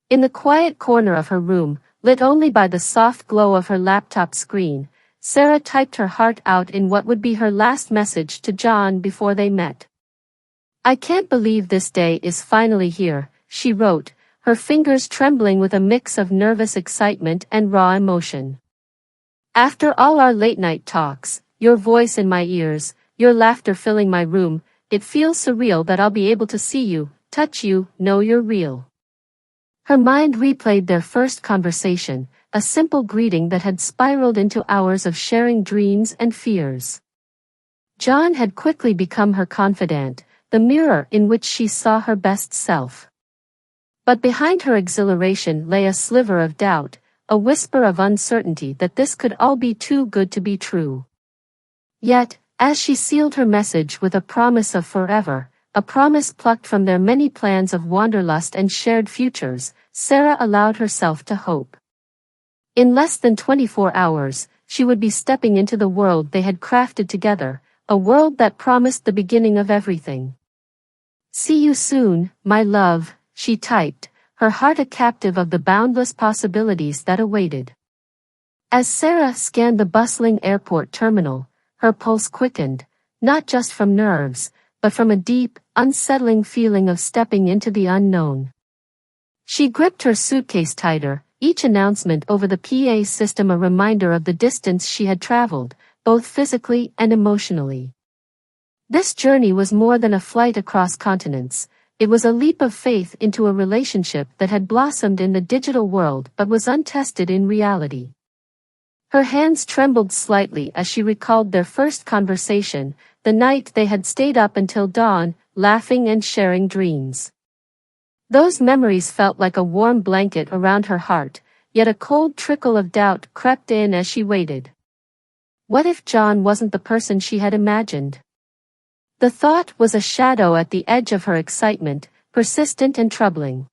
In the quiet corner of her room, lit only by the soft glow of her laptop screen, Sarah typed her heart out in what would be her last message to John before they met. "I can't believe this day is finally here," she wrote, her fingers trembling with a mix of nervous excitement and raw emotion. "After all our late-night talks, your voice in my ears, your laughter filling my room, it feels surreal that I'll be able to see you, touch you, know you're real." Her mind replayed their first conversation, a simple greeting that had spiraled into hours of sharing dreams and fears. John had quickly become her confidant, the mirror in which she saw her best self. But behind her exhilaration lay a sliver of doubt, a whisper of uncertainty that this could all be too good to be true. Yet, as she sealed her message with a promise of forever, a promise plucked from their many plans of wanderlust and shared futures, Sarah allowed herself to hope. In less than 24 hours, she would be stepping into the world they had crafted together, a world that promised the beginning of everything. "See you soon, my love," she typed, her heart a captive of the boundless possibilities that awaited. As Sarah scanned the bustling airport terminal, her pulse quickened, not just from nerves, but from a deep, unsettling feeling of stepping into the unknown. She gripped her suitcase tighter, each announcement over the PA system a reminder of the distance she had traveled, both physically and emotionally. This journey was more than a flight across continents. It was a leap of faith into a relationship that had blossomed in the digital world but was untested in reality. Her hands trembled slightly as she recalled their first conversation, the night they had stayed up until dawn, laughing and sharing dreams. Those memories felt like a warm blanket around her heart, yet a cold trickle of doubt crept in as she waited. What if John wasn't the person she had imagined? The thought was a shadow at the edge of her excitement, persistent and troubling.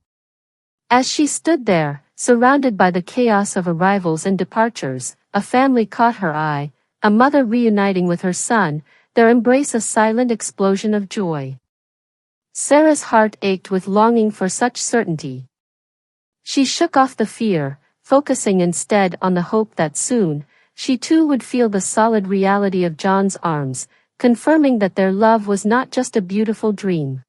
As she stood there, surrounded by the chaos of arrivals and departures, a family caught her eye, a mother reuniting with her son, their embrace a silent explosion of joy. Sarah's heart ached with longing for such certainty. She shook off the fear, focusing instead on the hope that soon, she too would feel the solid reality of John's arms, confirming that their love was not just a beautiful dream.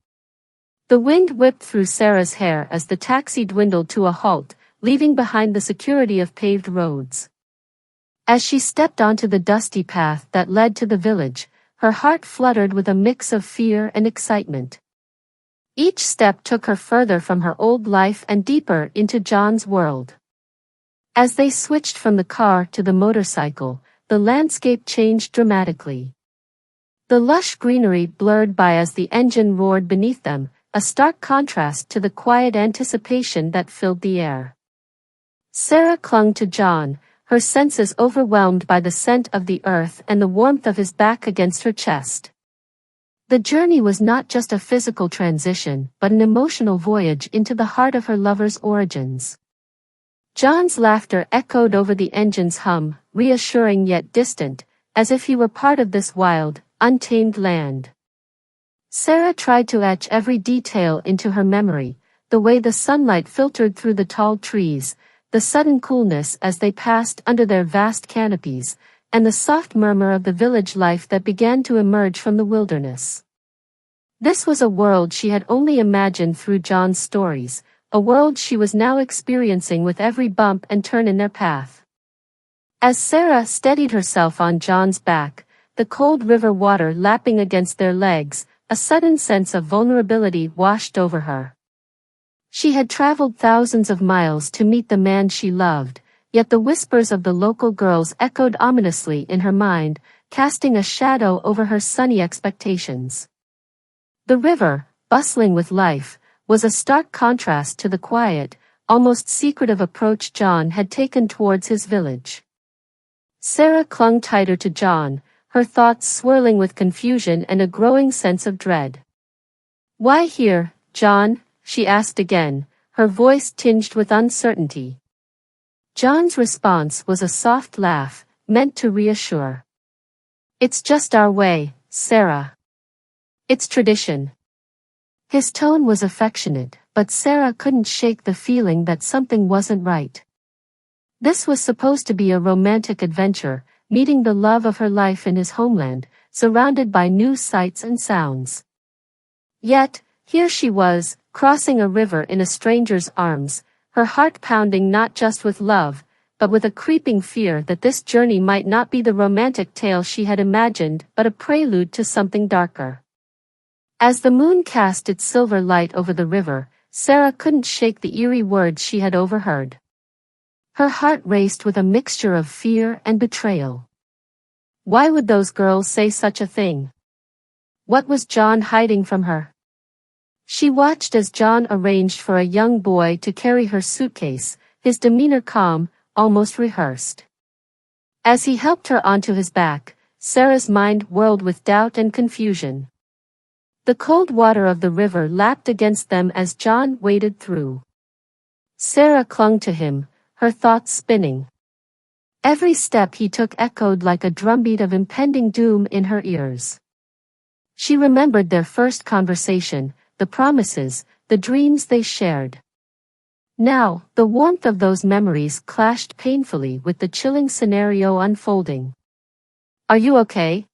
The wind whipped through Sarah's hair as the taxi dwindled to a halt, leaving behind the security of paved roads. As she stepped onto the dusty path that led to the village, her heart fluttered with a mix of fear and excitement. Each step took her further from her old life and deeper into John's world. As they switched from the car to the motorcycle, the landscape changed dramatically. The lush greenery blurred by as the engine roared beneath them, a stark contrast to the quiet anticipation that filled the air. Sarah clung to John, her senses overwhelmed by the scent of the earth and the warmth of his back against her chest. The journey was not just a physical transition, but an emotional voyage into the heart of her lover's origins. John's laughter echoed over the engine's hum, reassuring yet distant, as if he were part of this wild, untamed land. Sarah tried to etch every detail into her memory, the way the sunlight filtered through the tall trees, the sudden coolness as they passed under their vast canopies, and the soft murmur of the village life that began to emerge from the wilderness. This was a world she had only imagined through John's stories, a world she was now experiencing with every bump and turn in their path. As Sarah steadied herself on John's back, the cold river water lapping against their legs, a sudden sense of vulnerability washed over her. She had traveled thousands of miles to meet the man she loved, yet the whispers of the local girls echoed ominously in her mind, casting a shadow over her sunny expectations. The river, bustling with life, was a stark contrast to the quiet, almost secretive approach John had taken towards his village. Sarah clung tighter to John, her thoughts swirling with confusion and a growing sense of dread. "Why here, John?" she asked again, her voice tinged with uncertainty. John's response was a soft laugh, meant to reassure. "It's just our way, Sarah. It's tradition." His tone was affectionate, but Sarah couldn't shake the feeling that something wasn't right. This was supposed to be a romantic adventure, meeting the love of her life in his homeland, surrounded by new sights and sounds. Yet, here she was, crossing a river in a stranger's arms, her heart pounding not just with love, but with a creeping fear that this journey might not be the romantic tale she had imagined but a prelude to something darker. As the moon cast its silver light over the river, Sarah couldn't shake the eerie words she had overheard. Her heart raced with a mixture of fear and betrayal. Why would those girls say such a thing? What was John hiding from her? She watched as John arranged for a young boy to carry her suitcase, his demeanor calm, almost rehearsed. As he helped her onto his back, Sarah's mind whirled with doubt and confusion. The cold water of the river lapped against them as John waded through. Sarah clung to him, her thoughts spinning. Every step he took echoed like a drumbeat of impending doom in her ears. She remembered their first conversation, the promises, the dreams they shared. Now, the warmth of those memories clashed painfully with the chilling scenario unfolding. "Are you okay?"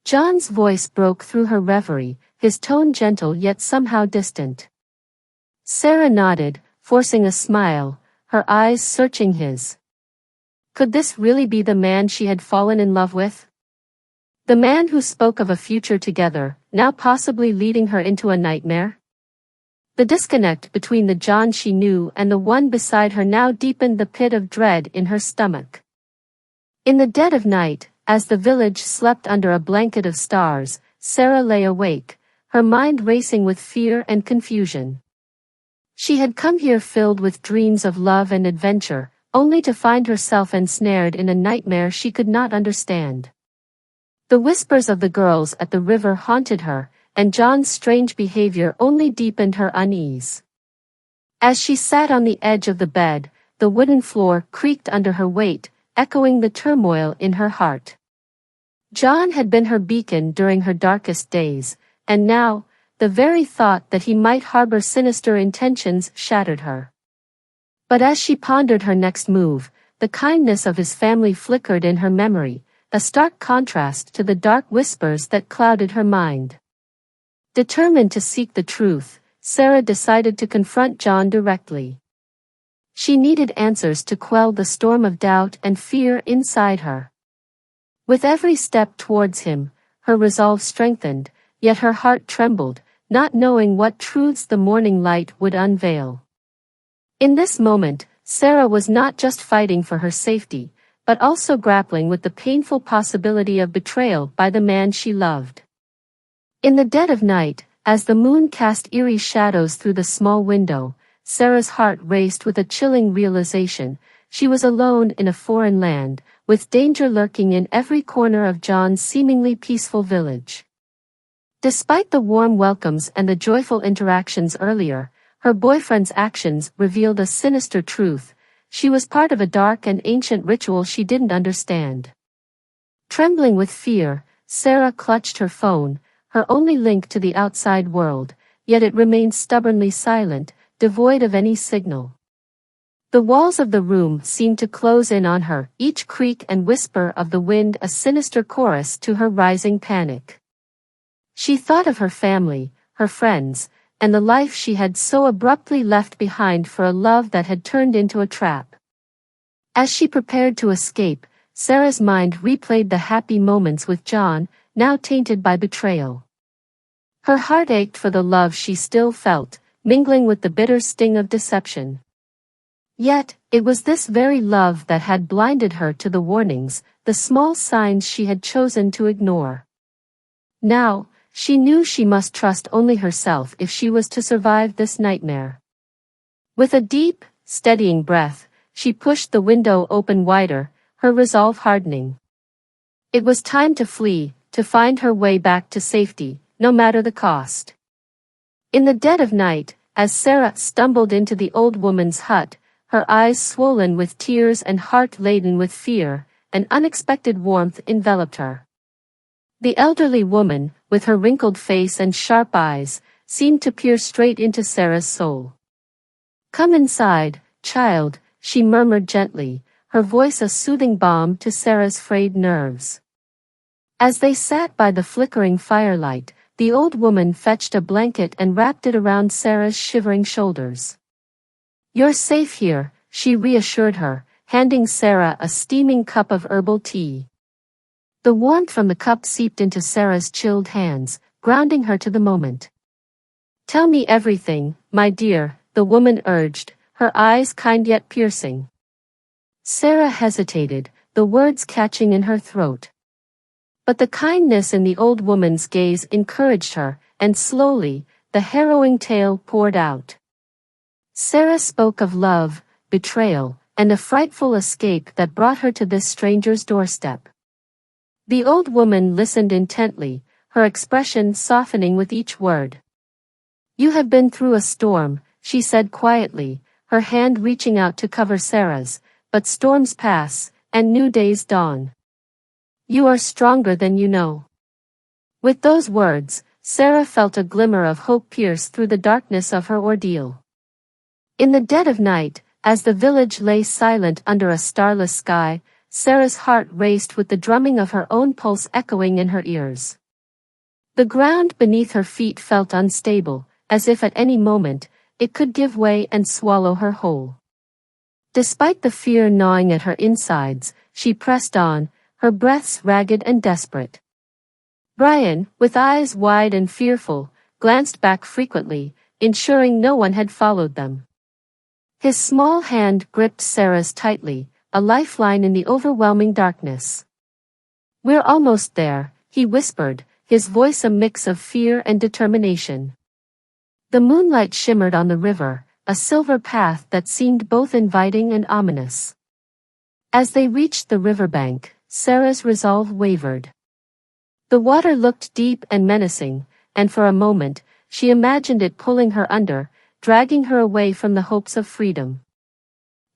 John's voice broke through her reverie, his tone gentle yet somehow distant. Sarah nodded, forcing a smile, her eyes searching his. Could this really be the man she had fallen in love with? The man who spoke of a future together, now possibly leading her into a nightmare? The disconnect between the John she knew and the one beside her now deepened the pit of dread in her stomach. In the dead of night, as the village slept under a blanket of stars, Sarah lay awake, her mind racing with fear and confusion. She had come here filled with dreams of love and adventure, only to find herself ensnared in a nightmare she could not understand. The whispers of the girls at the river haunted her, and John's strange behavior only deepened her unease. As she sat on the edge of the bed, the wooden floor creaked under her weight, echoing the turmoil in her heart. John had been her beacon during her darkest days, and now, the very thought that he might harbor sinister intentions shattered her. But as she pondered her next move, the kindness of his family flickered in her memory, a stark contrast to the dark whispers that clouded her mind. Determined to seek the truth, Sarah decided to confront John directly. She needed answers to quell the storm of doubt and fear inside her. With every step towards him, her resolve strengthened, yet her heart trembled, not knowing what truths the morning light would unveil. In this moment, Sarah was not just fighting for her safety, but also grappling with the painful possibility of betrayal by the man she loved. In the dead of night, as the moon cast eerie shadows through the small window, Sarah's heart raced with a chilling realization. She was alone in a foreign land, with danger lurking in every corner of John's seemingly peaceful village. Despite the warm welcomes and the joyful interactions earlier, her boyfriend's actions revealed a sinister truth. She was part of a dark and ancient ritual she didn't understand. Trembling with fear, Sarah clutched her phone, her only link to the outside world, yet it remained stubbornly silent, devoid of any signal. The walls of the room seemed to close in on her, each creak and whisper of the wind a sinister chorus to her rising panic. She thought of her family, her friends, and the life she had so abruptly left behind for a love that had turned into a trap. As she prepared to escape, Sarah's mind replayed the happy moments with John, now tainted by betrayal. Her heart ached for the love she still felt, mingling with the bitter sting of deception. Yet, it was this very love that had blinded her to the warnings, the small signs she had chosen to ignore. Now, she knew she must trust only herself if she was to survive this nightmare. With a deep, steadying breath, she pushed the window open wider, her resolve hardening. It was time to flee, to find her way back to safety, no matter the cost. In the dead of night, as Sarah stumbled into the old woman's hut, her eyes swollen with tears and heart laden with fear, an unexpected warmth enveloped her. The elderly woman, with her wrinkled face and sharp eyes, seemed to peer straight into Sarah's soul. "Come inside, child," she murmured gently, her voice a soothing balm to Sarah's frayed nerves. As they sat by the flickering firelight, the old woman fetched a blanket and wrapped it around Sarah's shivering shoulders. "You're safe here," she reassured her, handing Sarah a steaming cup of herbal tea. The warmth from the cup seeped into Sarah's chilled hands, grounding her to the moment. "Tell me everything, my dear," the woman urged, her eyes kind yet piercing. Sarah hesitated, the words catching in her throat. But the kindness in the old woman's gaze encouraged her, and slowly, the harrowing tale poured out. Sarah spoke of love, betrayal, and a frightful escape that brought her to this stranger's doorstep. The old woman listened intently, her expression softening with each word. "You have been through a storm," she said quietly, her hand reaching out to cover Sarah's, "but storms pass, and new days dawn. You are stronger than you know." With those words, Sarah felt a glimmer of hope pierce through the darkness of her ordeal. In the dead of night, as the village lay silent under a starless sky, Sarah's heart raced with the drumming of her own pulse echoing in her ears. The ground beneath her feet felt unstable, as if at any moment, it could give way and swallow her whole. Despite the fear gnawing at her insides, she pressed on, her breaths ragged and desperate. Brian, with eyes wide and fearful, glanced back frequently, ensuring no one had followed them. His small hand gripped Sarah's tightly, a lifeline in the overwhelming darkness. "We're almost there," he whispered, his voice a mix of fear and determination. The moonlight shimmered on the river, a silver path that seemed both inviting and ominous. As they reached the riverbank, Sarah's resolve wavered. The water looked deep and menacing, and for a moment, she imagined it pulling her under, dragging her away from the hopes of freedom.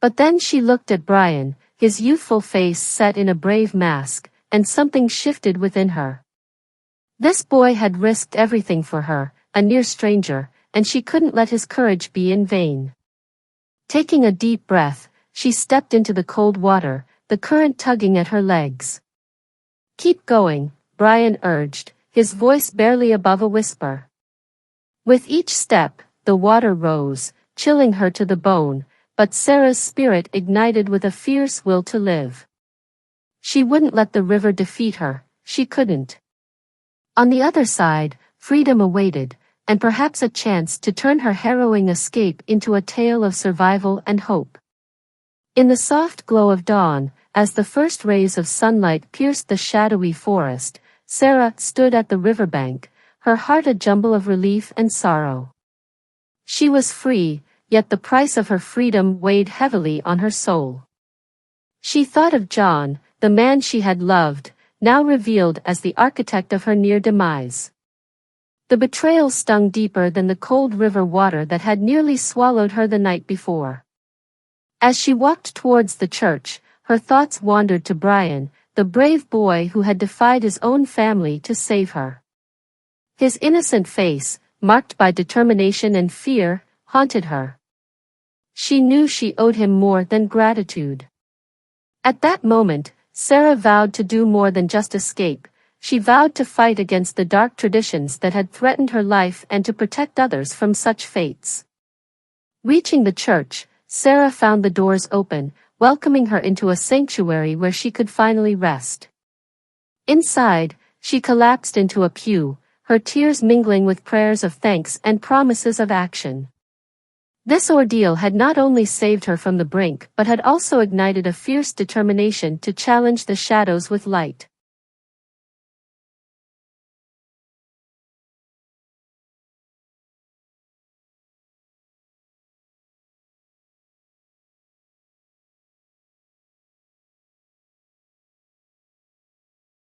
But then she looked at Brian, his youthful face set in a brave mask, and something shifted within her. This boy had risked everything for her, a near stranger, and she couldn't let his courage be in vain. Taking a deep breath, she stepped into the cold water, the current tugging at her legs. "Keep going," Brian urged, his voice barely above a whisper. With each step, the water rose, chilling her to the bone, but Sarah's spirit ignited with a fierce will to live. She wouldn't let the river defeat her, she couldn't. On the other side, freedom awaited, and perhaps a chance to turn her harrowing escape into a tale of survival and hope. In the soft glow of dawn, as the first rays of sunlight pierced the shadowy forest, Sarah stood at the riverbank, her heart a jumble of relief and sorrow. She was free, yet the price of her freedom weighed heavily on her soul. She thought of John, the man she had loved, now revealed as the architect of her near demise. The betrayal stung deeper than the cold river water that had nearly swallowed her the night before. As she walked towards the church, her thoughts wandered to Brian, the brave boy who had defied his own family to save her. His innocent face, marked by determination and fear, haunted her. She knew she owed him more than gratitude. At that moment, Sarah vowed to do more than just escape. She vowed to fight against the dark traditions that had threatened her life and to protect others from such fates. Reaching the church, Sarah found the doors open, welcoming her into a sanctuary where she could finally rest. Inside, she collapsed into a pew, her tears mingling with prayers of thanks and promises of action. This ordeal had not only saved her from the brink but had also ignited a fierce determination to challenge the shadows with light.